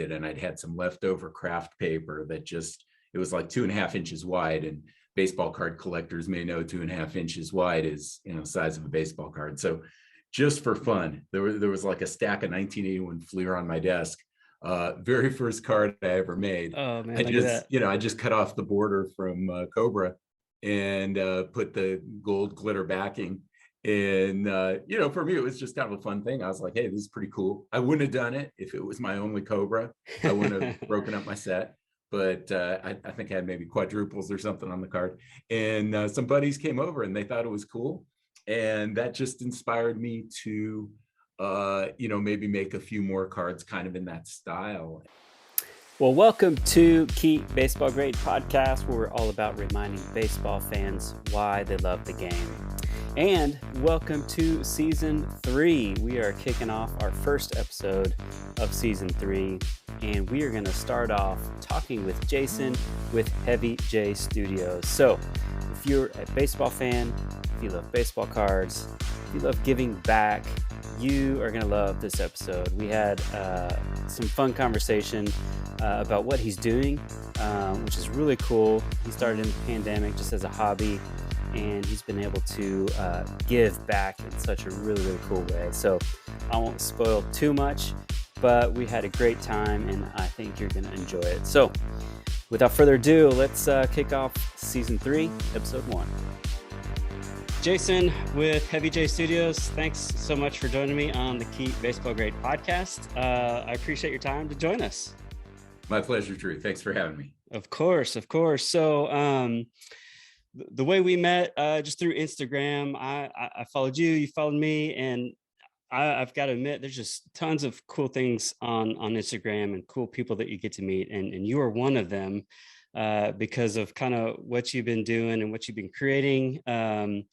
and I'd had some leftover craft paper that it was like 2.5 inches wide, and baseball card collectors may know 2.5 inches wide is, size of a baseball card. So just for fun, there was like a stack of 1981 Fleer on my desk. Very first card I ever made. Oh man, I look at just, that. I just cut off the border from Cobra and put the gold glitter backing. And, for me, it was just kind of a fun thing. I was like, hey, this is pretty cool. I wouldn't have done it if it was my only Cobra. I wouldn't have broken up my set. But I think I had maybe quadruples or something on the card. And some buddies came over and they thought it was cool. And that just inspired me to, maybe make a few more cards kind of in that style. Well, welcome to Keep Baseball Great podcast, where we're all about reminding baseball fans why they love the game. And welcome to season 3. We are kicking off our first episode of season 3, and we are going to start off talking with Jason with HeavyJ Studios. So if you're a baseball fan, if you love baseball cards, if you love giving back, you are going to love this episode. We had some fun conversation about what he's doing, which is really cool. He started in the pandemic just as a hobby, and he's been able to give back in such a really, really cool way. So I won't spoil too much, but we had a great time, and I think you're going to enjoy it. So without further ado, let's kick off season 3, episode 1. Jason with HeavyJ Studios, thanks so much for joining me on the Keep Baseball Great podcast. I appreciate your time to join us. My pleasure, Drew. Thanks for having me. Of course. So the way we met, just through Instagram, I followed you, you followed me, and I've got to admit, there's just tons of cool things on Instagram and cool people that you get to meet, and you are one of them. Because of kind of what you've been doing and what you've been creating on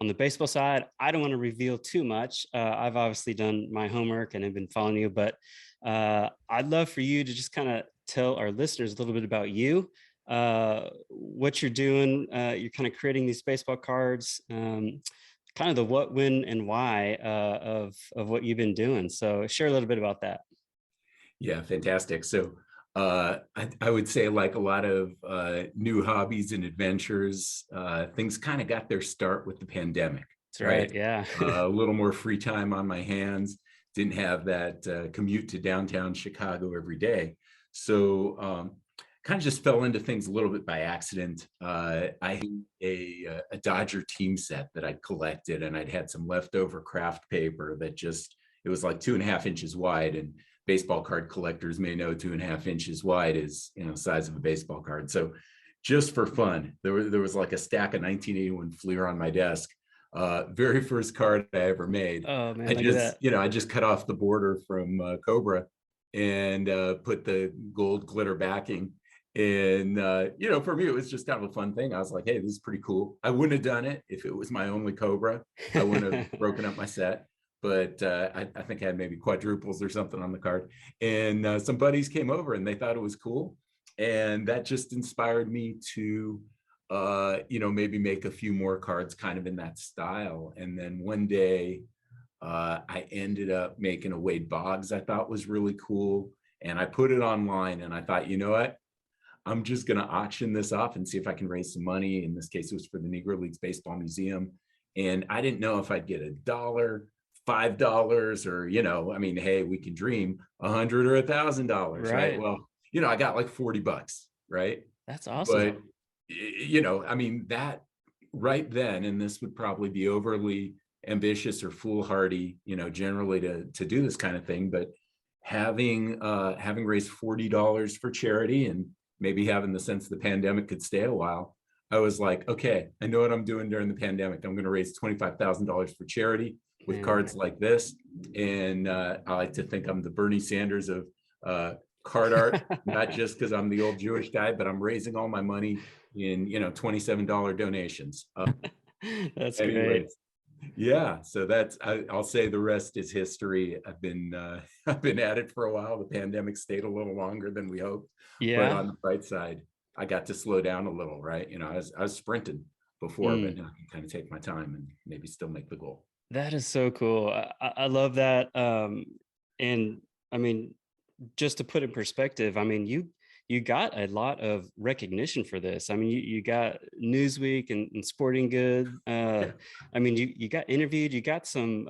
the baseball side. I don't want to reveal too much. I've obviously done my homework and I've been following you, but I'd love for you to just kind of tell our listeners a little bit about you, what you're doing. You're kind of creating these baseball cards, kind of the what, when, and why of what you've been doing. So share a little bit about that. Yeah, fantastic. So I would say, like a lot of new hobbies and adventures, things kind of got their start with the pandemic. That's right. Yeah. A little more free time on my hands. Didn't have that commute to downtown Chicago every day. So kind of just fell into things a little bit by accident. I had a Dodger team set that I'd collected, and I'd had some leftover craft paper that it was like 2.5 inches wide, and baseball card collectors may know 2.5 inches wide is, size of a baseball card. So just for fun, there was like a stack of 1981 Fleer on my desk. Very first card I ever made. Oh man, look at that. I just cut off the border from Cobra and put the gold glitter backing. And, for me, it was just kind of a fun thing. I was like, hey, this is pretty cool. I wouldn't have done it if it was my only Cobra. I wouldn't have broken up my set. But I think I had maybe quadruples or something on the card. And some buddies came over and they thought it was cool. And that just inspired me to, maybe make a few more cards kind of in that style. And then one day I ended up making a Wade Boggs I thought was really cool. And I put it online and I thought, you know what? I'm just going to auction this off and see if I can raise some money. In this case, it was for the Negro Leagues Baseball Museum. And I didn't know if I'd get $1, $5, or, hey, we can dream $100 or $1,000, right? Well, I got like $40, right? That's awesome. But, that right then, and this would probably be overly ambitious or foolhardy, generally to do this kind of thing, but having raised $40 for charity and maybe having the sense the pandemic could stay a while, I was like, okay, I know what I'm doing during the pandemic. I'm going to raise $25,000 for charity with cards like this. And I like to think I'm the Bernie Sanders of card art, not just because I'm the old Jewish guy, but I'm raising all my money in, $27 donations. That's anyways, great. Yeah, so I'll say the rest is history. I've been at it for a while. The pandemic stayed a little longer than we hoped. Yeah. But on the bright side, I got to slow down a little, right? I was sprinting before, but now I can kind of take my time and maybe still make the goal. That is so cool. I love that. And just to put in perspective, I mean, you got a lot of recognition for this. I mean, you got Newsweek and Sporting Good. Yeah. I mean, you got interviewed. You got some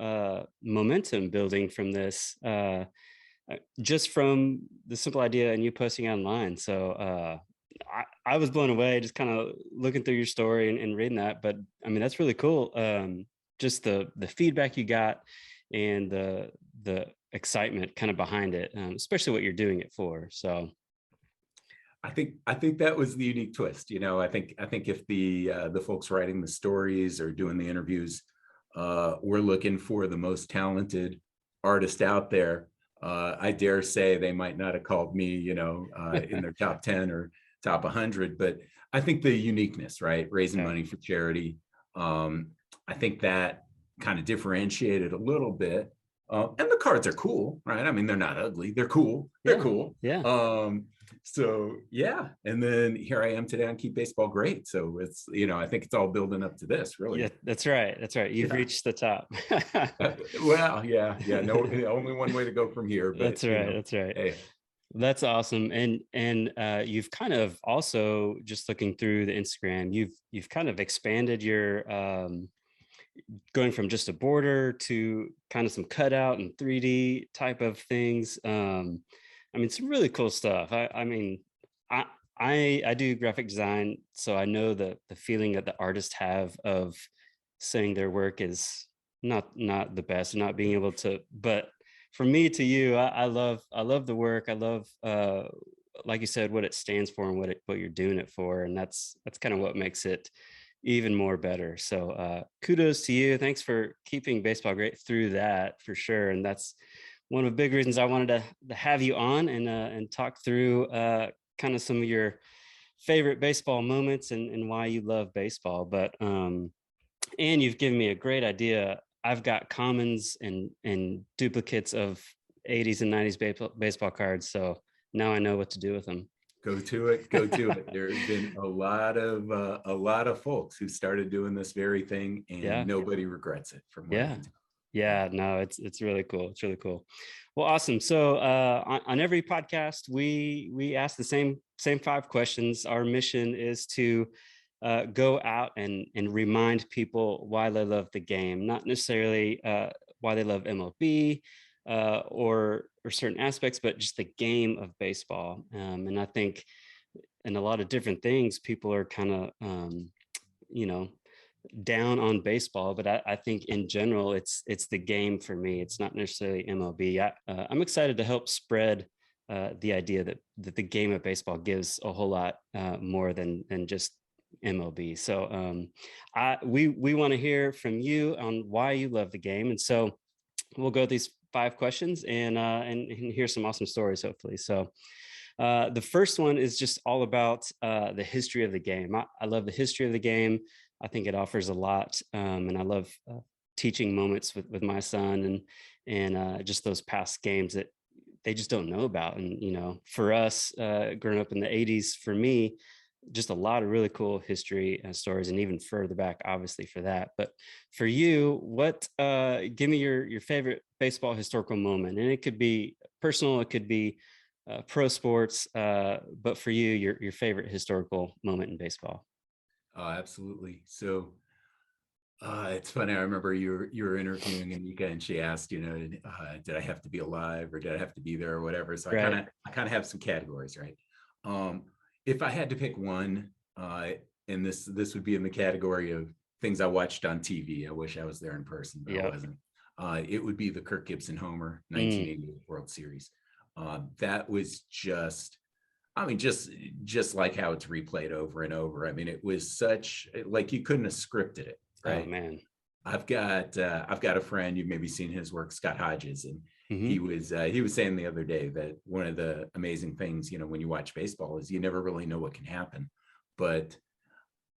momentum building from this, just from the simple idea and you posting online. So I was blown away just kind of looking through your story and reading that. But I mean, that's really cool. Just the feedback you got and the excitement kind of behind it, especially what you're doing it for. So I think that was the unique twist. I think if the folks writing the stories or doing the interviews were looking for the most talented artist out there, I dare say they might not have called me, in their top 10 or top 100. But I think the uniqueness, right? Raising okay. money for charity. I think that kind of differentiated a little bit. And the cards are cool, right? I mean, they're not ugly. They're cool. They're Yeah. cool. Yeah. So yeah, and then here I am today on Keep Baseball Great. So it's, I think it's all building up to this, Yeah, really. that's right. That's right. You've Yeah. reached the top. Well, yeah. No, only one way to go from here, but That's right. That's right. hey, That's awesome. And you've kind of also, just looking through the Instagram, you've kind of expanded your going from just a border to kind of some cutout and 3D type of things. I mean, some really cool stuff. I mean, I I do graphic design, so I know the feeling that the artists have of saying their work is not the best, and not being able to. But from me to you, I love the work. I love, like you said, what it stands for and what you're doing it for, and that's kind of what makes it even more better. So kudos to you. Thanks for keeping baseball great through that, for sure. And that's one of the big reasons I wanted to have you on and talk through kind of some of your favorite baseball moments and why you love baseball. But and you've given me a great idea. I've got commons and duplicates of 80s and 90s baseball cards, so now I know what to do with them. go to it. Go to it. There have been a lot of folks who started doing this very thing, and Yeah. nobody regrets it, from what I Yeah. can tell. Yeah. Yeah, no, it's really cool. It's really cool. Well, awesome. So on every podcast, we ask the same five questions. Our mission is to go out and remind people why they love the game, not necessarily why they love MLB or certain aspects, but just the game of baseball. And I think in a lot of different things, people are kind of you know down on baseball, but I think in general, it's the game for me. It's not necessarily MLB. I'm excited to help spread the idea that the game of baseball gives a whole lot more than just MLB. So we want to hear from you on why you love the game, and so we'll go these five questions and hear some awesome stories, hopefully. So the first one is just all about the history of the game. I love the history of the game. I think it offers a lot, and I love teaching moments with my son and just those past games that they just don't know about. And for us, growing up in the '80s, for me, just a lot of really cool history stories, and even further back, obviously, for that. But for you, what? Give me your favorite baseball historical moment, and it could be personal, it could be pro sports, but for you, your favorite historical moment in baseball. Oh, absolutely. So it's funny. I remember you were interviewing Anika, and she asked, did I have to be alive or did I have to be there or whatever. So I kind Right. of I kind of have some categories, right? Um, if I had to pick one, and this would be in the category of things I watched on TV. I wish I was there in person, but I Yep. wasn't. It would be the Kirk Gibson homer, Mm. 1988 World Series. That was just, I mean, just like how it's replayed over and over. I mean, it was such, like, you couldn't have scripted it, Oh right? man. I've got a friend, you've maybe seen his work, Scott Hodges, and Hmm. he was saying the other day that one of the amazing things, when you watch baseball, is you never really know what can happen. But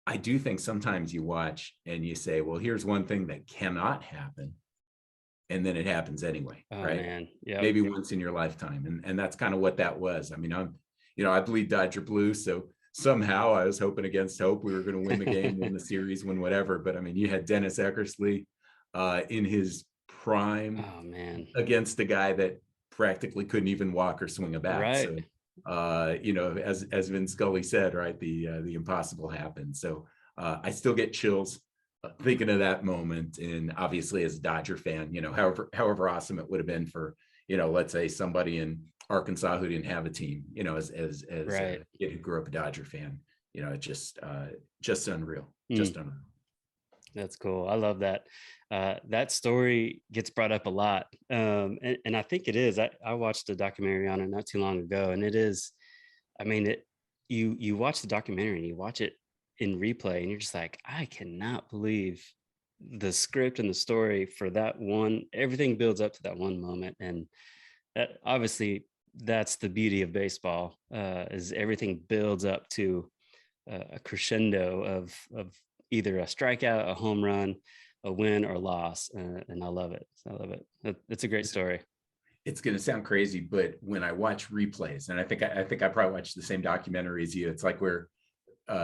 I do think sometimes you watch and you say, well, here's one thing that cannot happen, and then it happens anyway, Oh right? man. Yep. Maybe once in your lifetime. And that's kind of what that was. I mean, I bleed Dodger blue. So somehow I was hoping against hope we were going to win the game, win the series, win whatever. But I mean, you had Dennis Eckersley in his prime Oh man. against a guy that practically couldn't even walk or swing a bat. Right. So, as Vin Scully said, right, the impossible happened. So I still get chills thinking of that moment. And obviously, as a Dodger fan, however awesome it would have been for, let's say somebody in Arkansas who didn't have a team, as Right. a kid who grew up a Dodger fan, it just unreal, just unreal. That's cool. I love that. That story gets brought up a lot. And I think it is. I watched a documentary on it not too long ago, and it is, I mean, you watch the documentary and you watch it in replay, and you're just like, I cannot believe the script and the story for that one. Everything builds up to that one moment. And that, obviously, that's the beauty of baseball, is everything builds up to a crescendo of either a strikeout, a home run, a win or loss, and I love it. I love it. It's a great story. It's going to sound crazy, but when I watch replays, and I think I probably watched the same documentary as you, it's like where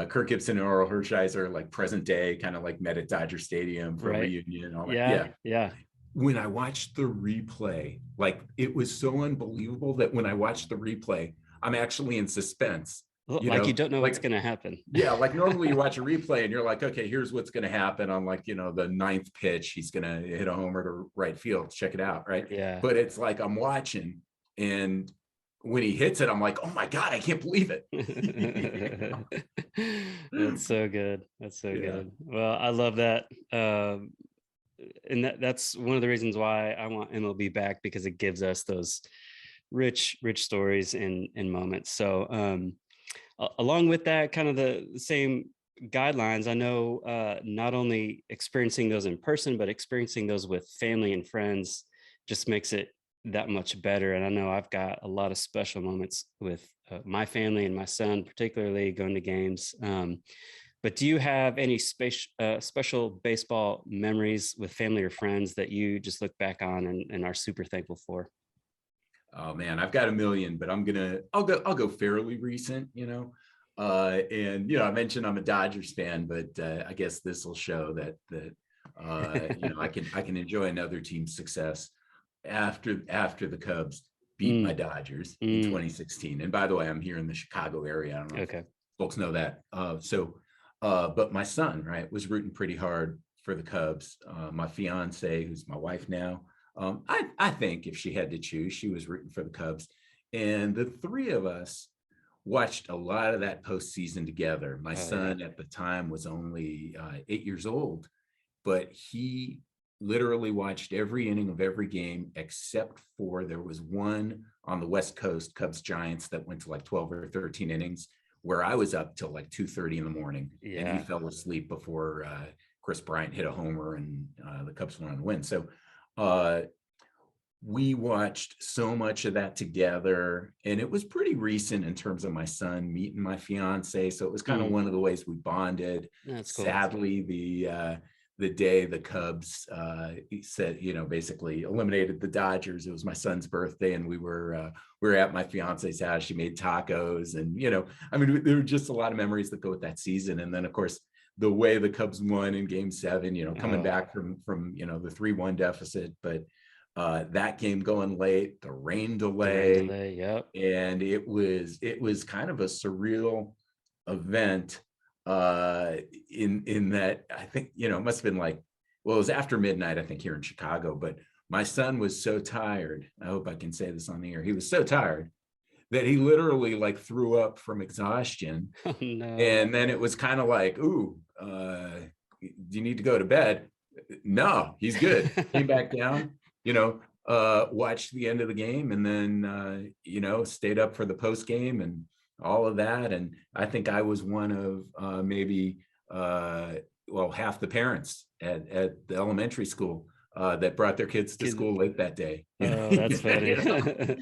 Kirk Gibson and Oral Hershiser, like present day, kind of like met at Dodger Stadium for a reunion and all that. Yeah. When I watched the replay, like it was so unbelievable that when I watched the replay, I'm actually in suspense. Like you don't know what's going to happen. Yeah, like normally you watch a replay and you're like, okay, here's what's going to happen on like, the ninth pitch. He's going to hit a homer to right field. Check it out, right? Yeah. But it's like I'm watching, and when he hits it, I'm like, oh my God, I can't believe it. That's so good. That's so good. Well, I love that. And that's one of the reasons why I want MLB back, because it gives us those rich stories and moments. So along with that, kind of the same guidelines, I know not only experiencing those in person, but experiencing those with family and friends just makes it that much better. And I know I've got a lot of special moments with my family and my son, particularly going to games. But do you have any special baseball memories with family or friends that you just look back on and are super thankful for? Oh man, I've got a million, but I'll go fairly recent, and I mentioned I'm a Dodgers fan, but I guess this will show that I can enjoy another team's success after the Cubs beat my Dodgers in 2016. And by the way, I'm here in the Chicago area. I don't know if folks know that. But my son, right, was rooting pretty hard for the Cubs. My fiance, who's my wife now, I think if she had to choose, she was rooting for the Cubs. And the three of us watched a lot of that postseason together. My son at the time was only 8 years old, but he literally watched every inning of every game except for there was one on the West Coast, Cubs Giants, that went to like 12 or 13 innings, where I was up till like 2:30 in the morning, and he fell asleep before Chris Bryant hit a homer and the Cubs went on to win. So we watched so much of that together, and it was pretty recent in terms of my son meeting my fiance. So it was kind of one of the ways we bonded. That's cool. Sadly, the day the Cubs said, basically eliminated the Dodgers, it was my son's birthday, and we were at my fiance's house. She made tacos, and there were just a lot of memories that go with that season. And then of course the way the Cubs won in Game 7, coming back from the 3-1 deficit, but that game going late, the rain delay, and it was kind of a surreal event in that I think it must have been like, well, it was after midnight, I think, here in Chicago, but my son was so tired, I hope I can say this on the air, he was so tired that he literally like threw up from exhaustion. Oh, no. And then it was kind of like, ooh, do you need to go to bed? No, he's good. Came back down, watched the end of the game, and then stayed up for the post game and all of that. And I think I was one of maybe half the parents at the elementary school that brought their kids to school late that day. Oh, that's funny. A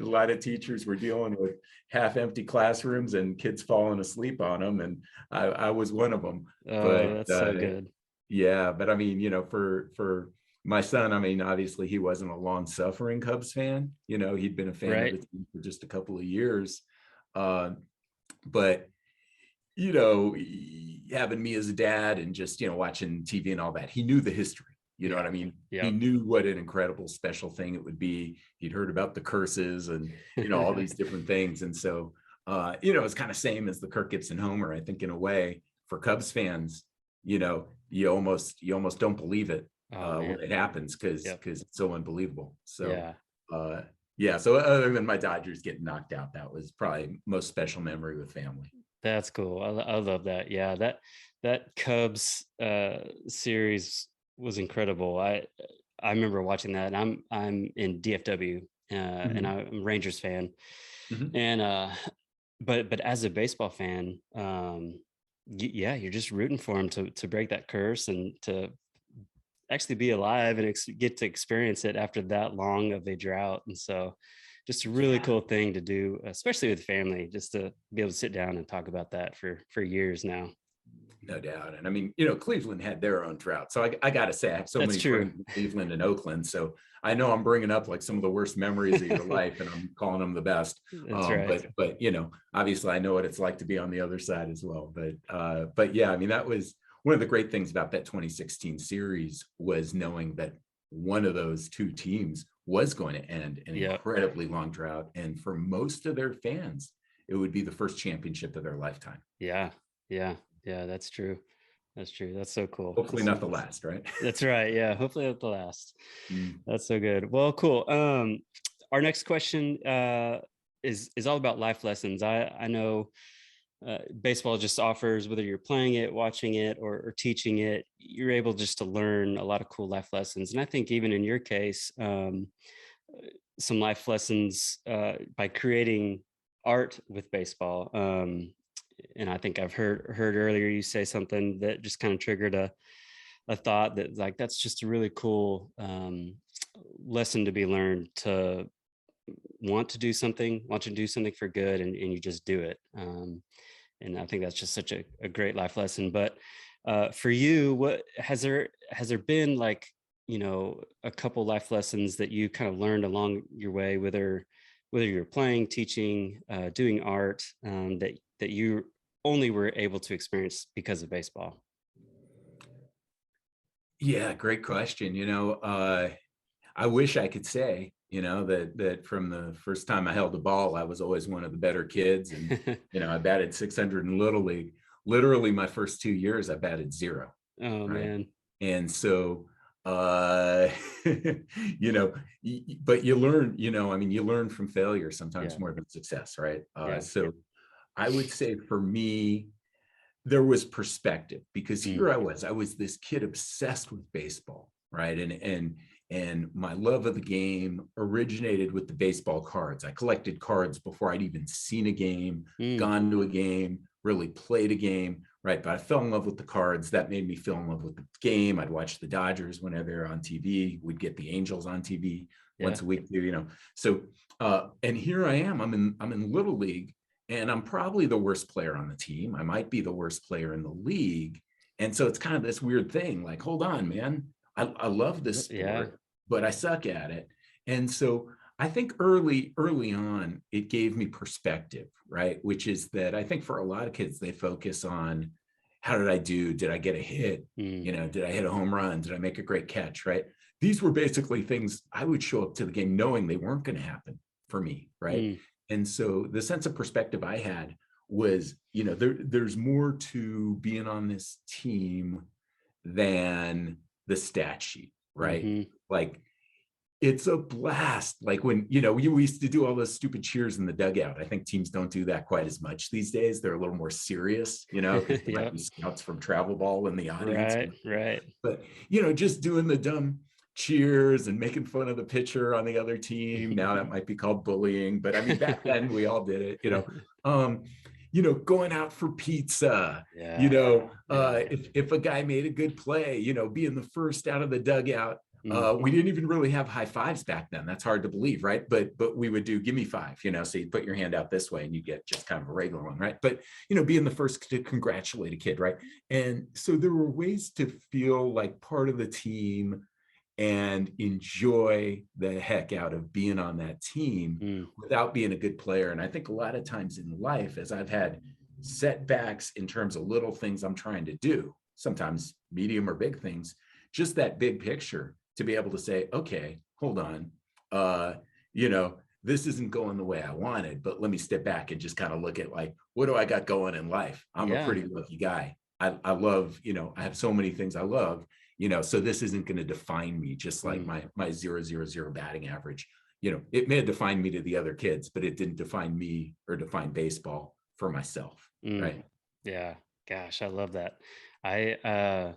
lot of teachers were dealing with half empty classrooms and kids falling asleep on them, and I was one of them. Oh, but that's so good. Yeah, but I mean, for my son, I mean, obviously he wasn't a long-suffering Cubs fan. He'd been a fan of the team for just a couple of years. But having me as a dad and just watching TV and all that, he knew the history. You know what I mean? He Yep. knew what an incredible special thing it would be. He'd heard about the curses and, all these different things. And so, it's kind of same as the Kirk Gibson homer. I think in a way for Cubs fans, you almost don't believe it Oh when man. it happens because Yep. it's so unbelievable. So, Yeah. yeah. So other than my Dodgers getting knocked out, that was probably most special memory with family. That's cool. I love that. Yeah, that Cubs series was incredible. I remember watching that. And I'm in DFW, and Mhm. I'm a Rangers fan. Mhm. And but as a baseball fan, yeah, you're just rooting for him to break that curse and to actually be alive and get to experience it after that long of a drought. And so, just a really Yeah. cool thing to do, especially with family, just to be able to sit down and talk about that for years now. No doubt. And I mean, Cleveland had their own drought. So I got to say, I have so That's many true. friends in Cleveland and Oakland. So I know I'm bringing up like some of the worst memories of your life and I'm calling them the best. That's right. But, obviously I know what it's like to be on the other side as well. But yeah, I mean, that was one of the great things about that 2016 series was knowing that one of those two teams was going to end an Yeah. incredibly long drought. And for most of their fans, it would be the first championship of their lifetime. Yeah. Yeah. Yeah. That's true. That's true. That's so cool. Hopefully not the last, right? That's right. Yeah. Hopefully at the last. Mm. That's so good. Well, cool. Our next question is all about life lessons. I know baseball just offers, whether you're playing it, watching it, or teaching it, you're able just to learn a lot of cool life lessons. And I think even in your case, some life lessons by creating art with baseball. And I think I've heard earlier you say something that just kind of triggered a thought that like that's just a really cool lesson to be learned, to want to do something for good, and you just do it. And I think that's just such a great life lesson. But for you, what has there been like, a couple life lessons that you kind of learned along your way, whether you're playing, teaching, doing art, that you only were able to experience because of baseball? Yeah, great question. I wish I could say, that from the first time I held the ball, I was always one of the better kids. And, I batted 600 in Little League. Literally my first 2 years, I batted zero. Oh Right. man. And so, but you learn, I mean, you learn from failure sometimes Yeah. more than success. Right. Yeah. So I would say for me, there was perspective because Mm. here I was this kid obsessed with baseball, right? And my love of the game originated with the baseball cards. I collected cards before I'd even seen a game, Mm. gone to a game, really played a game, right? But I fell in love with the cards. That made me fall in love with the game. I'd watch the Dodgers whenever they're on TV. We'd get the Angels on TV Yeah. once a week too. So and here I am. I'm in Little League and I'm probably the worst player on the team. I might be the worst player in the league. And so it's kind of this weird thing like, hold on, man. I love this Yeah. sport, but I suck at it. And so I think early on, it gave me perspective, right? Which is that I think for a lot of kids, they focus on how did I do? Did I get a hit? Mm. Did I hit a home run? Did I make a great catch? Right. These were basically things I would show up to the game knowing they weren't going to happen for me. Right. Mm. And so the sense of perspective I had was, there's more to being on this team than the stat sheet, right? Mhm. Like it's a blast. Like when, we used to do all those stupid cheers in the dugout. I think teams don't do that quite as much these days. They're a little more serious, because there might Yep. be scouts from travel ball in the audience. Right. Right. But, just doing the dumb cheers and making fun of the pitcher on the other team. Now that might be called bullying, but I mean, back then we all did it, um, going out for pizza, Yeah. Yeah. if a guy made a good play, being the first out of the dugout. Mm. We didn't even really have high fives back then. That's hard to believe, right? But we would do give me five, so you put your hand out this way and you get just kind of a regular one, right? But being the first to congratulate a kid, right? And so there were ways to feel like part of the team and enjoy the heck out of being on that team Mm. without being a good player. And I think a lot of times in life, as I've had setbacks in terms of little things I'm trying to do, sometimes medium or big things, just that big picture to be able to say, okay, hold on, you know, this isn't going the way I wanted, but let me step back and just kind of look at like, what do I got going in life? I'm a Yeah. pretty lucky guy. I love, you know, I have so many things I love, you know, so this isn't going to define me, just like my 0.000 batting average. You know, it may have defined me to the other kids, but it didn't define me or define baseball for myself. Right. Yeah. Gosh, I love that. I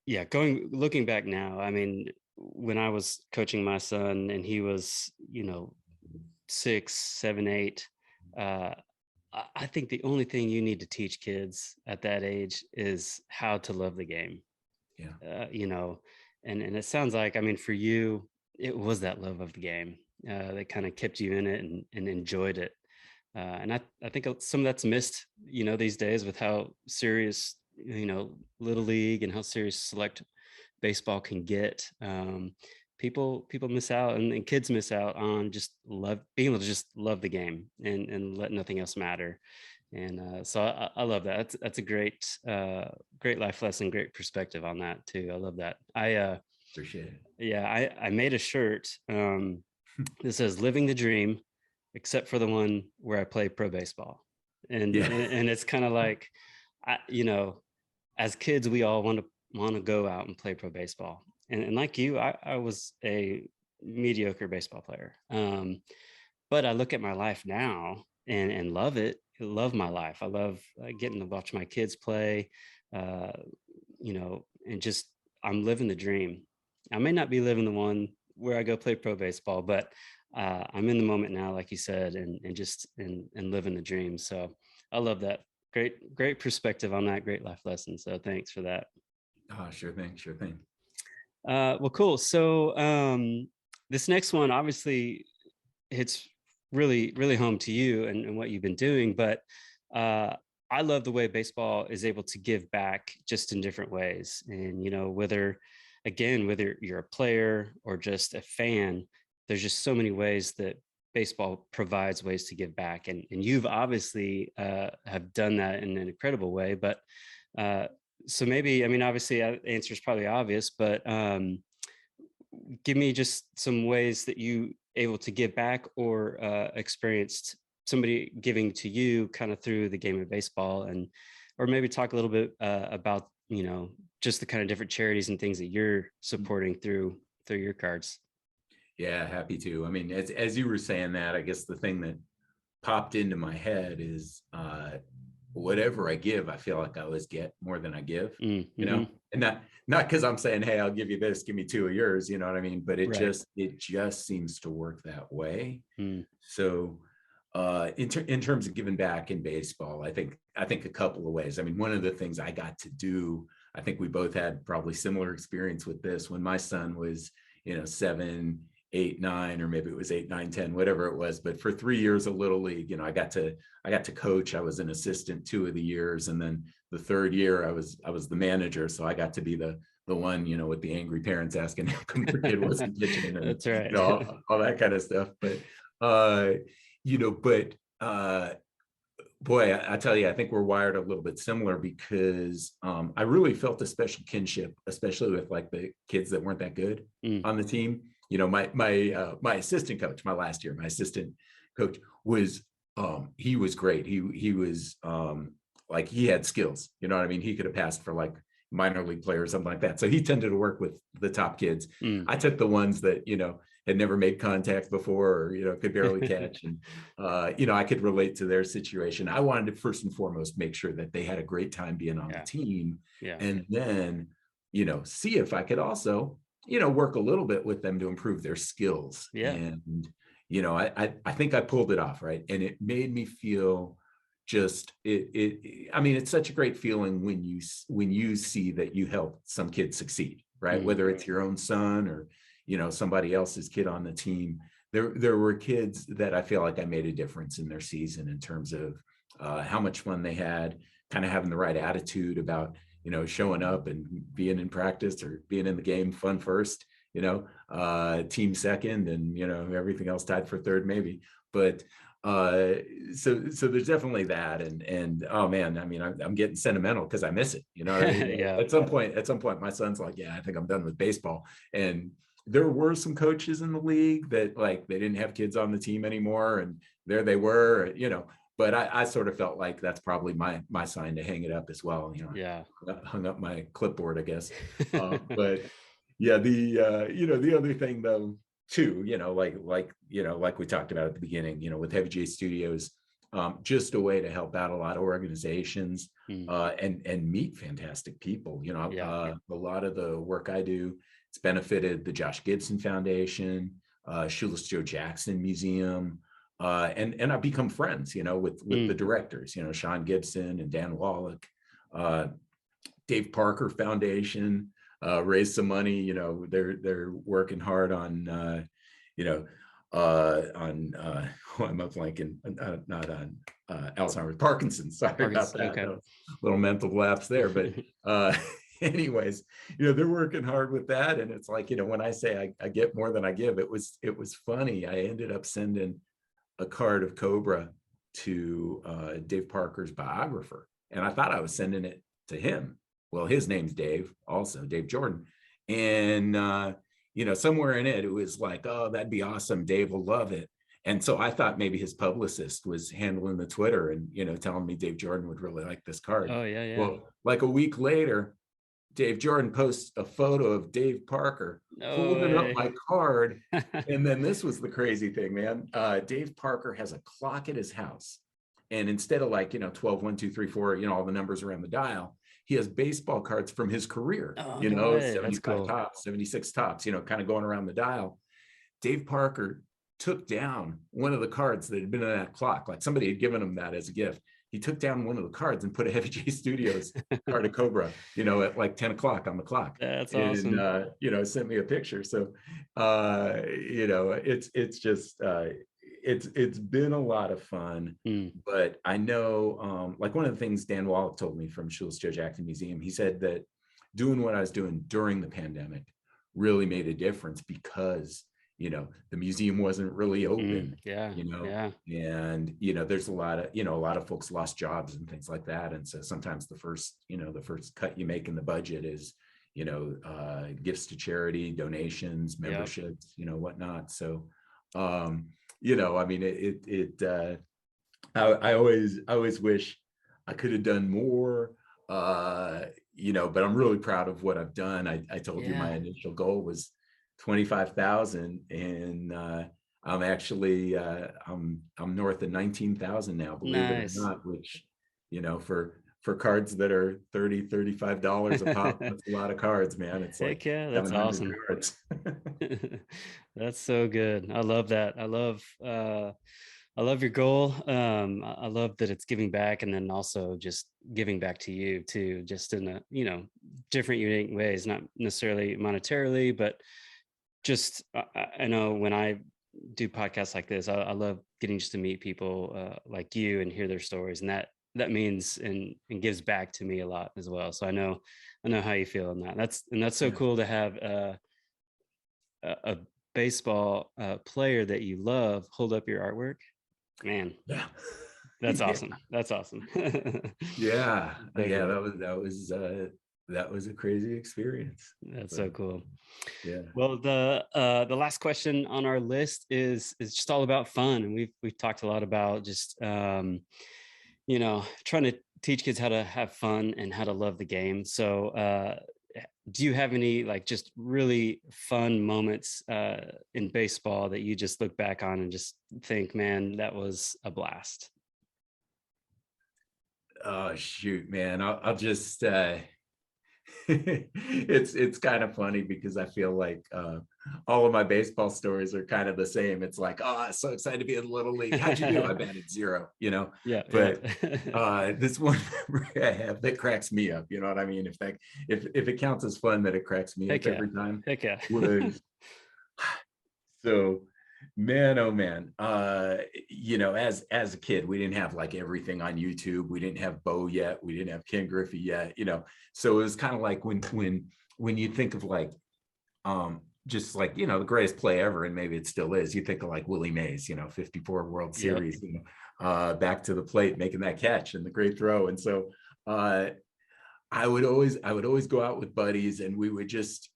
yeah, looking back now, I mean, when I was coaching my son and he was, 6, 7, 8, uh, I think the only thing you need to teach kids at that age is how to love the game. Yeah. And it sounds like, I mean, for you, it was that love of the game that kind of kept you in it and enjoyed it. And I think some of that's missed, these days with how serious, little league and how serious select baseball can get. People miss out, and kids miss out on just being able to just love the game and let nothing else matter. And so I love that. That's a great life lesson, great perspective on that too. I love that. Appreciate it. Yeah, I made a shirt that says "Living the Dream," except for the one where I play pro baseball, and Yeah. and it's kind of like, as kids we all want to go out and play pro baseball, and like you, I was a mediocre baseball player, but I look at my life now and love it. Love my life. I love getting to watch my kids play, uh, and just I'm living the dream. I may not be living the one where I go play pro baseball, but I'm in the moment now, like you said, and just and living the dream. So I love that. Great perspective on that. Great life lesson. So thanks for that. Oh, sure thing. Sure thing. Well, cool. So this next one obviously hits really home to you and what you've been doing, but I love the way baseball is able to give back just in different ways. And whether you're a player or just a fan, there's just so many ways that baseball provides ways to give back, and you've obviously have done that in an incredible way. But so maybe, I mean, obviously the answer is probably obvious, but give me just some ways that you able to give back or experienced somebody giving to you kind of through the game of baseball, and or maybe talk a little bit about just the kind of different charities and things that you're supporting through your cards. Yeah, happy to. I mean, as you were saying that, I guess the thing that popped into my head is whatever I give, I feel like I always get more than I give, and not because I'm saying, hey, I'll give you this, give me 2 of yours, you know what I mean? But it Right. just seems to work that way. Mm. So in terms of giving back in baseball, I think a couple of ways. I mean, one of the things I got to do, I think we both had probably similar experience with this when my son was, 7, 8, 9, or maybe it was 8, 9, 10, whatever it was. But for 3 years of Little League, I got to coach. I was an assistant 2 of the years, and then the third year I was the manager. So I got to be the one, with the angry parents asking how come their kid wasn't pitching, and That's right. all that kind of stuff. But but boy, I tell you, I think we're wired a little bit similar because I really felt a special kinship, especially with like the kids that weren't that good on the team. My assistant coach, my last year, my assistant coach was he was great. He was like, he had skills, you know what I mean? He could have passed for like minor league player or something like that. So he tended to work with the top kids. I took the ones that, had never made contact before, or, could barely catch. And, I could relate to their situation. I wanted to first and foremost make sure that they had a great time being on the team. Yeah. And then, see if I could also, work a little bit with them to improve their skills. Yeah. And, I think I pulled it off. Right. And it made me feel just I mean, it's such a great feeling when you see that you help some kid succeed, right? Whether it's your own son or somebody else's kid on the team. There were kids that I feel like I made a difference in their season in terms of how much fun they had, kind of having the right attitude about showing up and being in practice or being in the game, fun first, team second, and everything else tied for third maybe. But uh, so there's definitely that, and oh man, I mean, I'm getting sentimental because I miss it. You know what I mean? Yeah. At some point, my son's like, yeah, I think I'm done with baseball. And there were some coaches in the league that like they didn't have kids on the team anymore, and there they were, you know. But I sort of felt like that's probably my sign to hang it up as well. You know, Yeah. hung up my clipboard, I guess. But yeah, the other thing though too, like we talked about at the beginning, with HeavyJ Studios, just a way to help out a lot of organizations, Mm. and meet fantastic people. Yeah. A lot of the work I do, it's benefited the Josh Gibson Foundation, Shoeless Joe Jackson Museum, and I've become friends, with the directors, Sean Gibson and Dan Wallach, uh, Dave Parker Foundation, raised some money. They're working hard on, why am I blanking? Not on Alzheimer's, Parkinson's. Sorry about Parkinson's. that. Okay. That was a little mental lapse there, but anyways, they're working hard with that, and it's like, when I say I get more than I give, it was funny. I ended up sending a card of Cobra to Dave Parker's biographer, and I thought I was sending it to him. Well, his name's Dave, also Dave Jordan, and somewhere in it was like, oh, that'd be awesome, Dave will love it. And so I thought maybe his publicist was handling the Twitter and telling me Dave Jordan would really like this card. Oh yeah, yeah. Well, like a week later, Dave Jordan posts a photo of Dave Parker holding up my card. And then this was the crazy thing, man. Dave Parker has a clock at his house. And instead of like, 12, 1, 2, 3, 4, all the numbers around the dial, he has baseball cards from his career, Oh, no way. 75 cool. tops, 76 tops, kind of going around the dial. Dave Parker took down one of the cards that had been in that clock. Like somebody had given him that as a gift. He took down one of the cards and put a HeavyJ Studios card of Cobra, at like 10 o'clock on the clock. That's awesome. And, sent me a picture. So, it's just, it's been a lot of fun, but I know, like one of the things Dan Wallach told me from Shoeless Joe Jackson Museum, he said that doing what I was doing during the pandemic really made a difference because the museum wasn't really open. Yeah. And there's a lot of folks lost jobs and things like that, and so sometimes the first cut you make in the budget is gifts to charity, donations, memberships, whatnot. So I mean, I always wish I could have done more, but I'm really proud of what I've done. I told you my initial goal was 25,000, and I'm actually I'm north of 19,000 now, believe it or not, which for cards that are $35 a pop, that's a lot of cards, man. It's like, yeah, that's awesome. Cards. That's so good. I love that. I love your goal. I love that it's giving back, and then also just giving back to you too, just in a different, unique ways, not necessarily monetarily, but just I know when I do podcasts like this, I love getting just to meet people like you and hear their stories, and that means and gives back to me a lot as well. So I know how you feel on that. That's so cool to have a baseball player that you love hold up your artwork, man. Yeah, that's awesome. That's awesome. Yeah, that was a crazy experience. That's so cool. Yeah. Well, the last question on our list is just all about fun, and we've talked a lot about just trying to teach kids how to have fun and how to love the game. So do you have any like just really fun moments in baseball that you just look back on and just think, man, that was a blast? Oh shoot, man. I'll just it's kind of funny because I feel like all of my baseball stories are kind of the same. It's like, oh, I'm so excited to be in the Little League. How'd you do? I batted 0, Yeah. But this one I have that cracks me up. You know what I mean? If it counts as fun, that it cracks me up every time. Heck yeah. So, man, oh man, as a kid, we didn't have like everything on YouTube. We didn't have Bo yet. We didn't have Ken Griffey yet. So it was kind of like when you think of like just like, the greatest play ever, and maybe it still is. You think of like Willie Mays, 54 World Yep. Series, back to the plate, making that catch and the great throw. And so I would always go out with buddies, and we would just,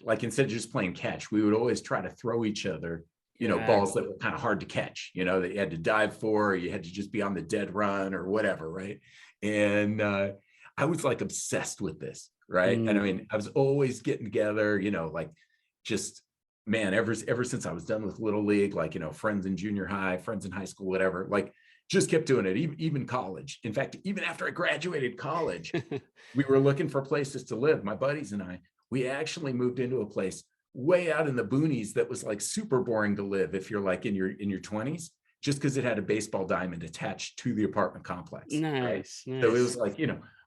like, instead of just playing catch, we would always try to throw each other, balls that were kind of hard to catch, that you had to dive for, or you had to just be on the dead run or whatever, right? And I was like obsessed with this, right? And I mean, I was always getting together, like, just, man, ever since I was done with Little League, like, friends in junior high, friends in high school, whatever, like, just kept doing it, even college. In fact, even after I graduated college, we were looking for places to live. My buddies and I, we actually moved into a place way out in the boonies that was like super boring to live if you're like in your 20s, just because it had a baseball diamond attached to the apartment complex. Nice, right? So it nice. was like,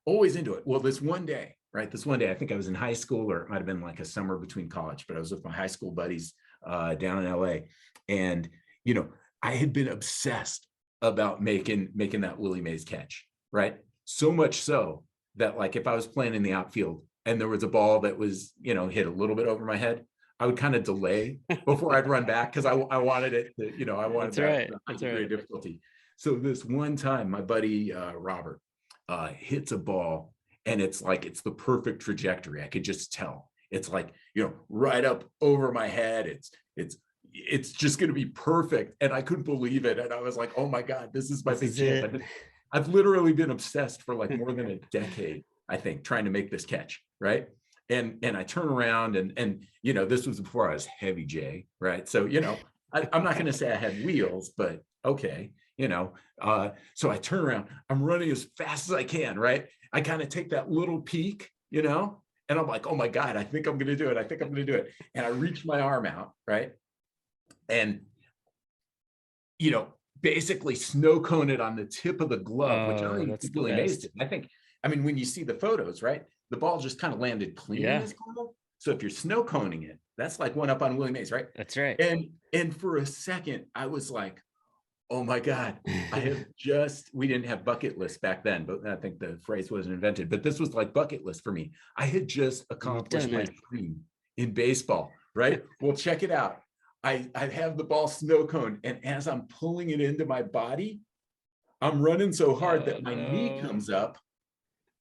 always into it. Well, this one day, I think I was in high school, or it might have been like a summer between college, but I was with my high school buddies down in LA. And, I had been obsessed about making that Willie Mays catch, right? So much so that, like, if I was playing in the outfield and there was a ball that was, hit a little bit over my head, I would kind of delay before I'd run back, because I wanted it to, I wanted that high degree of difficulty. So this one time, my buddy Robert hits a ball, and it's like, it's the perfect trajectory. I could just tell. It's like, right up over my head. It's just going to be perfect. And I couldn't believe it. And I was like, oh my God, this is my big chance. I've literally been obsessed for like more than a decade, I think, trying to make this catch. Right. And I turn around, and this was before I was Heavy J. Right. So, I'm not going to say I had wheels, but okay. So I turn around, I'm running as fast as I can. Right. I kind of take that little peek, and I'm like, oh my God, I think I'm going to do it. And I reach my arm out. Right. And, basically snow cone it on the tip of the glove, which I don't even think really amazed it. I mean, when you see the photos, right, the ball just kind of landed clean in his glove. So if you're snow coning it, that's like one up on Willie Mays, right? That's right. And for a second, I was like, oh my God, we didn't have bucket lists back then, but I think the phrase wasn't invented, but this was like bucket list for me. I had just accomplished my dream in baseball, right? Well, check it out. I have the ball snow cone, and as I'm pulling it into my body, I'm running so hard that my knee comes up,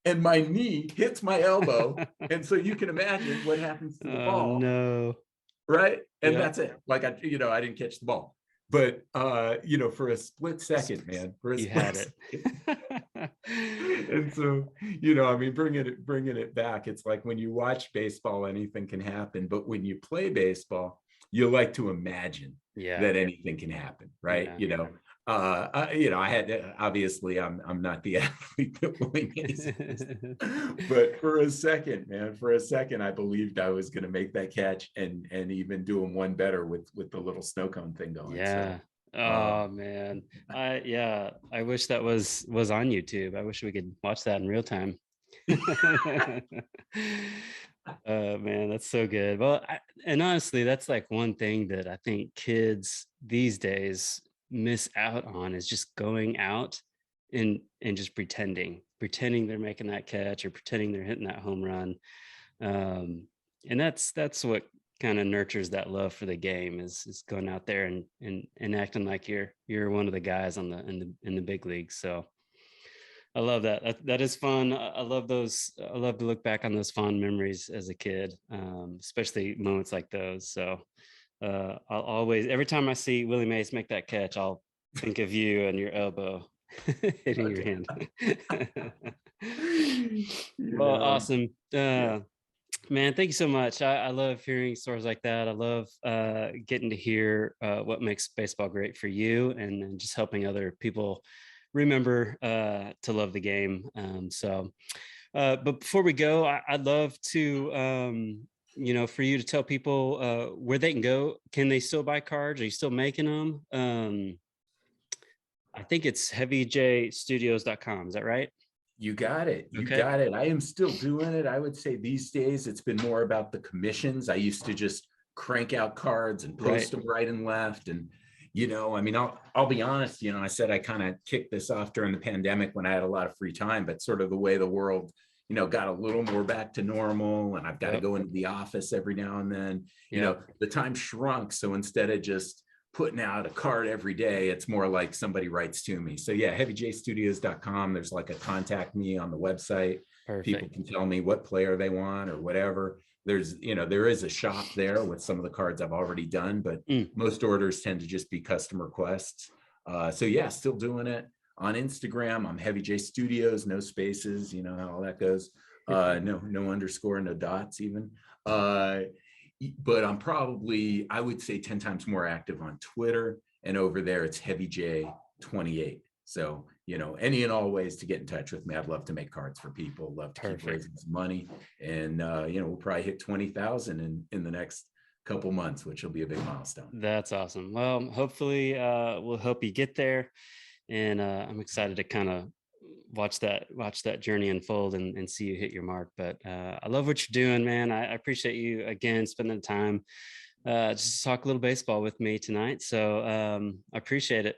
and my knee hits my elbow. And so you can imagine what happens to the ball. No. Right. And that's it. Like, I didn't catch the ball, but for a split second, man, you had it. And so, I mean, bringing it back, it's like when you watch baseball, anything can happen. But when you play baseball, you like to imagine that anything can happen, right? I had, obviously I'm not the athlete that Willie Mays is, but for a second, I believed I was going to make that catch and even do them one better with the little snow cone thing going. Yeah. So, man. I wish that was on YouTube. I wish we could watch that in real time. Man, that's so good. Well, and honestly, that's like one thing that I think kids these days miss out on, is just going out and just pretending they're making that catch, or pretending they're hitting that home run. And that's what kind of nurtures that love for the game, is going out there and acting like you're one of the guys in the big leagues. So I love that. That is fun. I love those. I love to look back on those fond memories as a kid, especially moments like those. So I'll always, every time I see Willie Mays make that catch, I'll think of you and your elbow hitting your hand. Well, awesome. Man, thank you so much. I love hearing stories like that. I love getting to hear what makes baseball great for you, and just helping other people remember to love the game. But before we go, I'd love to, for you to tell people where they can go. Can they still buy cards? Are you still making them? I think it's HeavyJStudios.com. Is that right? You got it. You got it. I am still doing it. I would say these days it's been more about the commissions. I used to just crank out cards and post them right and left. And, I mean, I'll be honest, I said I kind of kicked this off during the pandemic when I had a lot of free time, but sort of the way the world, got a little more back to normal, and I've got to Yep. go into the office every now and then, Yep. the time shrunk. So instead of just putting out a card every day, it's more like somebody writes to me. So yeah, HeavyJStudios.com. There's like a contact me on the website. People Perfect. can tell me what player they want or whatever. There's, there is a shop there with some of the cards I've already done, but Mm. most orders tend to just be custom requests. So yeah, still doing it on Instagram. I'm HeavyJ Studios, no spaces, you know how all that goes. No underscore, no dots even. But I'm probably, I would say 10 times more active on Twitter, and over there it's HeavyJ28. So, any and all ways to get in touch with me. I'd love to make cards for people, love to keep Perfect. raising some money. And, we'll probably hit 20,000 in the next couple months, which will be a big milestone. That's awesome. Well, hopefully we'll help you get there. And I'm excited to kind of watch that journey unfold and see you hit your mark. But I love what you're doing, man. I appreciate you again spending the time just to talk a little baseball with me tonight. So I appreciate it.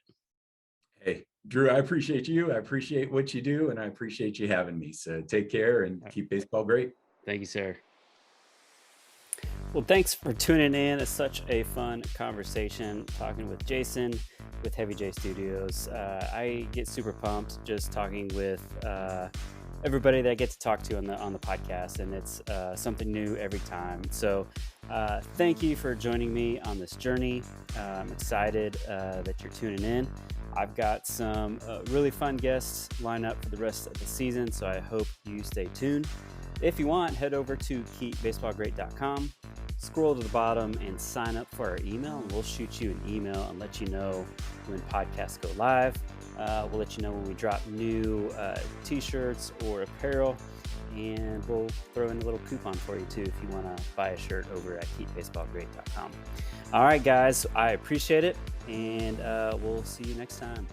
Hey, Drew, I appreciate you. I appreciate what you do, and I appreciate you having me. So take care and keep baseball great. Thank you, sir. Well, thanks for tuning in. It's such a fun conversation talking with Jason with HeavyJ Studios. I get super pumped just talking with everybody that I get to talk to on the podcast, and it's something new every time. So thank you for joining me on this journey. I'm excited that you're tuning in. I've got some really fun guests lined up for the rest of the season, so I hope you stay tuned. If you want, head over to keepbaseballgreat.com, scroll to the bottom and sign up for our email, and we'll shoot you an email and let you know when podcasts go live. We'll let you know when we drop new t-shirts or apparel, and we'll throw in a little coupon for you too if you want to buy a shirt over at keepbaseballgreat.com. All right, guys, I appreciate it, and we'll see you next time.